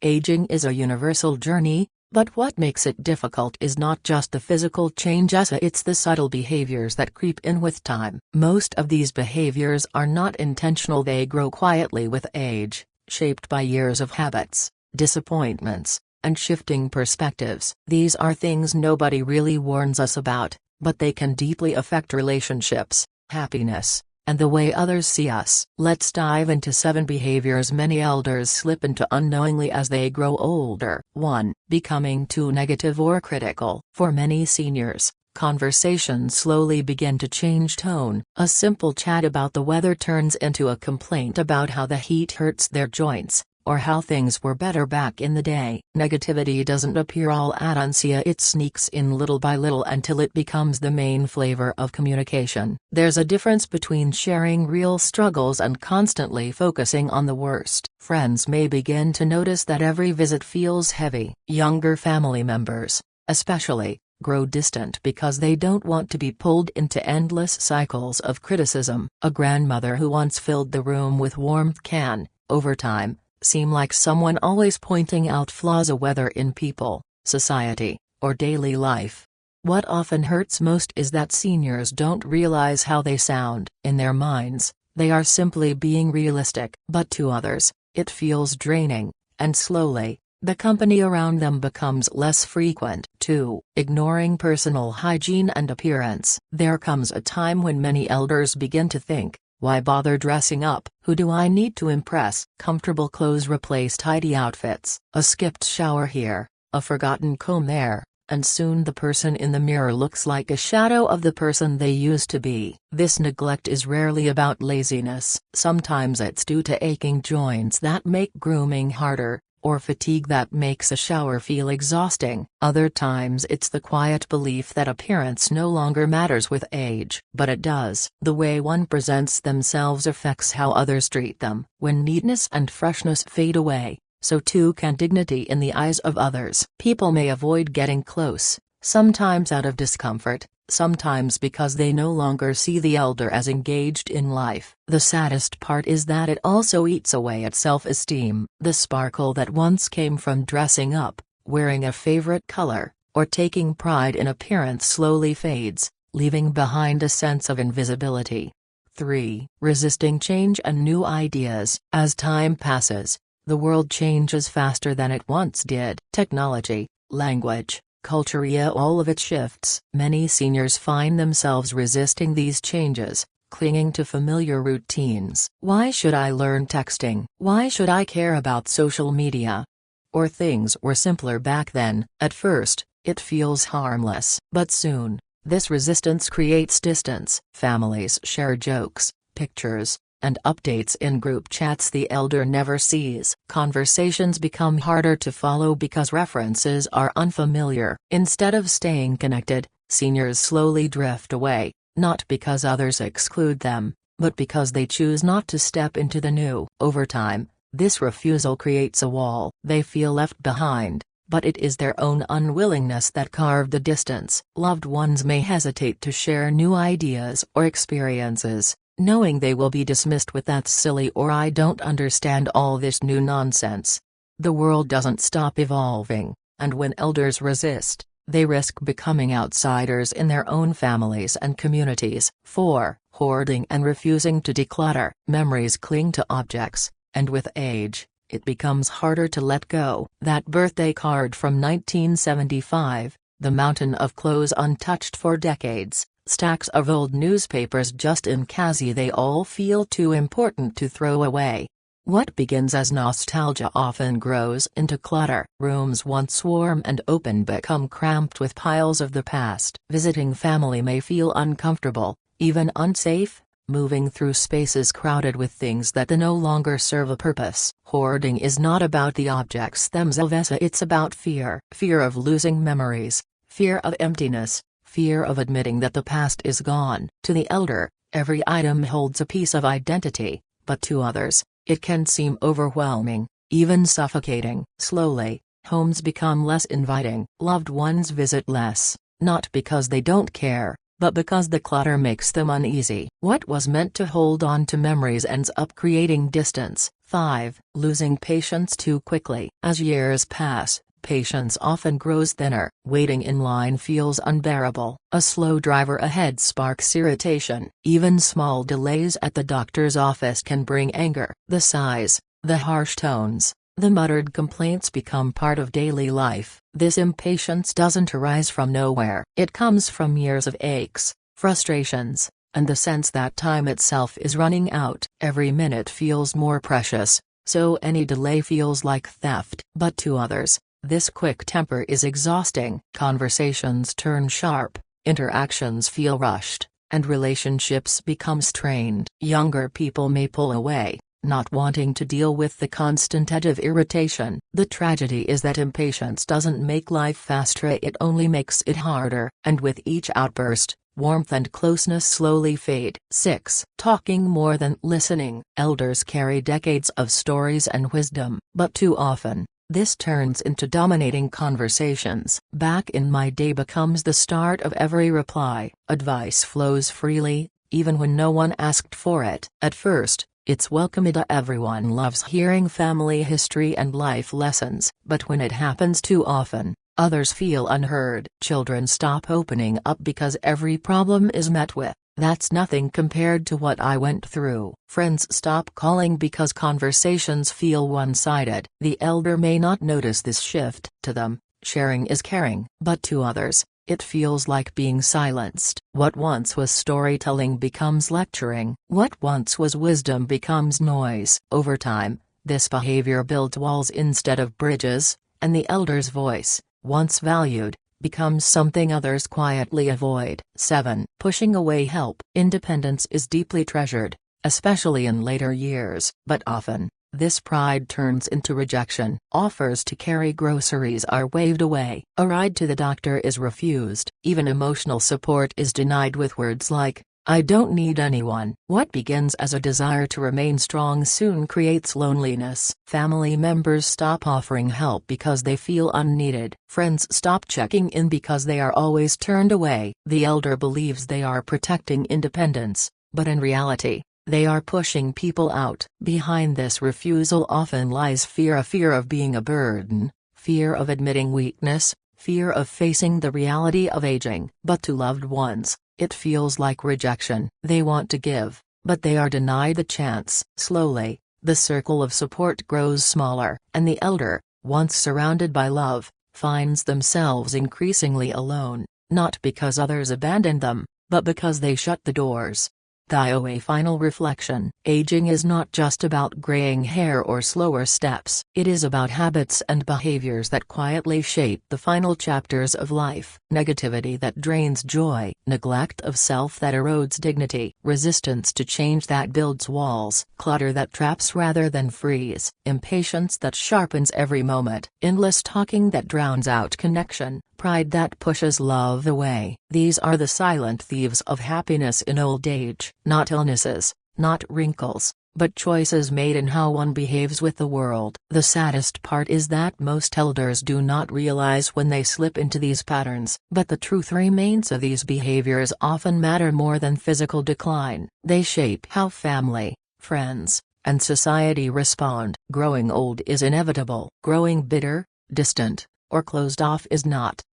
Aging is a universal journey, but what makes it difficult is not just the physical changes, it's the subtle behaviors that creep in with time. Most of these behaviors are not intentional, they grow quietly with age, shaped by years of habits, disappointments, and shifting perspectives. These are things nobody really warns us about, but they can deeply affect relationships, happiness, and the way others see us. Let's dive into 7 behaviors many elders slip into unknowingly as they grow older. 1. Becoming too negative or critical. For many seniors, conversations slowly begin to change tone. A simple chat about the weather turns into a complaint about how the heat hurts their joints, or how things were better back in the day. Negativity doesn't appear all at once, it sneaks in little by little until it becomes the main flavor of communication. There's a difference between sharing real struggles and constantly focusing on the worst. Friends may begin to notice that every visit feels heavy. Younger family members, especially, grow distant because they don't want to be pulled into endless cycles of criticism. A grandmother who once filled the room with warmth can, over time, seem like someone always pointing out flaws, whether in people, society, or daily life. What often hurts most is that seniors don't realize how they sound. In their minds, they are simply being realistic. But to others, it feels draining, and slowly, the company around them becomes less frequent. 2. Ignoring personal hygiene and appearance. There comes a time when many elders begin to think, why bother dressing up? Who do I need to impress? Comfortable clothes replace tidy outfits. A skipped shower here, a forgotten comb there, and soon the person in the mirror looks like a shadow of the person they used to be. This neglect is rarely about laziness. Sometimes it's due to aching joints that make grooming harder, or fatigue that makes a shower feel exhausting. Other times it's the quiet belief that appearance no longer matters with age. But it does. The way one presents themselves affects how others treat them. When neatness and freshness fade away, so too can dignity in the eyes of others. People may avoid getting close, sometimes out of discomfort, sometimes because they no longer see the elder as engaged in life. The saddest part is that it also eats away at self-esteem. The sparkle that once came from dressing up, wearing a favorite color, or taking pride in appearance slowly fades, leaving behind a sense of invisibility. 3. Resisting change and new ideas. As time passes, the world changes faster than it once did. Technology, language, culture, all of it shifts. Many seniors find themselves resisting these changes, clinging to familiar routines. Why should I learn texting? Why should I care about social media? Or things were simpler back then. At first, it feels harmless. But soon, this resistance creates distance. Families share jokes, pictures, and updates in group chats the elder never sees. Conversations become harder to follow because references are unfamiliar. Instead of staying connected, seniors slowly drift away, not because others exclude them, but because they choose not to step into the new. Over time, this refusal creates a wall. They feel left behind, but it is their own unwillingness that carved the distance. Loved ones may hesitate to share new ideas or experiences, knowing they will be dismissed with "that's silly" or "I don't understand all this new nonsense." The world doesn't stop evolving, and when elders resist, they risk becoming outsiders in their own families and communities. 4. Hoarding and refusing to declutter. Memories cling to objects, and with age, it becomes harder to let go. That birthday card from 1975, the mountain of clothes untouched for decades, stacks of old newspapers just in case they all feel too important to throw away. What begins as nostalgia often grows into clutter. Rooms once warm and open become cramped with piles of the past. Visiting family may feel uncomfortable, even unsafe, moving through spaces crowded with things that no longer serve a purpose. Hoarding is not about the objects themselves, it's about fear. Fear of losing memories, fear of emptiness, fear of admitting that the past is gone. To the elder, every item holds a piece of identity, but to others, it can seem overwhelming, even suffocating. Slowly, homes become less inviting. Loved ones visit less, not because they don't care, but because the clutter makes them uneasy. What was meant to hold on to memories ends up creating distance. 5. Losing patience too quickly. As years pass, patience often grows thinner. Waiting in line feels unbearable. A slow driver ahead sparks irritation. Even small delays at the doctor's office can bring anger. The sighs, the harsh tones, the muttered complaints become part of daily life. This impatience doesn't arise from nowhere. It comes from years of aches, frustrations, and the sense that time itself is running out. Every minute feels more precious, so any delay feels like theft. But to others, this quick temper is exhausting. Conversations turn sharp, interactions feel rushed, and relationships become strained. Younger people may pull away, not wanting to deal with the constant edge of irritation. The tragedy is that impatience doesn't make life faster, it only makes it harder, and with each outburst, warmth and closeness slowly fade. 6. Talking more than listening. Elders carry decades of stories and wisdom, but too often, this turns into dominating conversations. Back in my day becomes the start of every reply. Advice flows freely, even when no one asked for it. At first, it's welcome. Everyone loves hearing family history and life lessons, but when it happens too often, others feel unheard. Children stop opening up because every problem is met with, "That's nothing compared to what I went through." Friends stop calling because conversations feel one-sided. The elder may not notice this shift. To them, sharing is caring. But to others, it feels like being silenced. What once was storytelling becomes lecturing. What once was wisdom becomes noise. Over time, this behavior builds walls instead of bridges, and the elder's voice, once valued, becomes something others quietly avoid. 7. Pushing away help. Independence is deeply treasured, especially in later years, but often, this pride turns into rejection. Offers to carry groceries are waved away. A ride to the doctor is refused. Even emotional support is denied with words like, "I don't need anyone." What begins as a desire to remain strong soon creates loneliness. Family members stop offering help because they feel unneeded. Friends stop checking in because they are always turned away. The elder believes they are protecting independence, but in reality, they are pushing people out. Behind this refusal often lies fear of being a burden, fear of admitting weakness, fear of facing the reality of aging. But to loved ones, it feels like rejection. They want to give, but they are denied the chance. Slowly, the circle of support grows smaller, and the elder, once surrounded by love, finds themselves increasingly alone, not because others abandoned them, but because they shut the doors. A final reflection. Aging is not just about graying hair or slower steps. It is about habits and behaviors that quietly shape the final chapters of life. Negativity that drains joy, neglect of self that erodes dignity, resistance to change that builds walls, clutter that traps rather than frees, impatience that sharpens every moment, endless talking that drowns out connection, pride that pushes love away. These are the silent thieves of happiness in old age. Not illnesses, not wrinkles, but choices made in how one behaves with the world. The saddest part is that most elders do not realize when they slip into these patterns. But the truth remains, of these behaviors often matter more than physical decline. They shape how family, friends, and society respond. Growing old is inevitable. Growing bitter, distant, or closed off is not.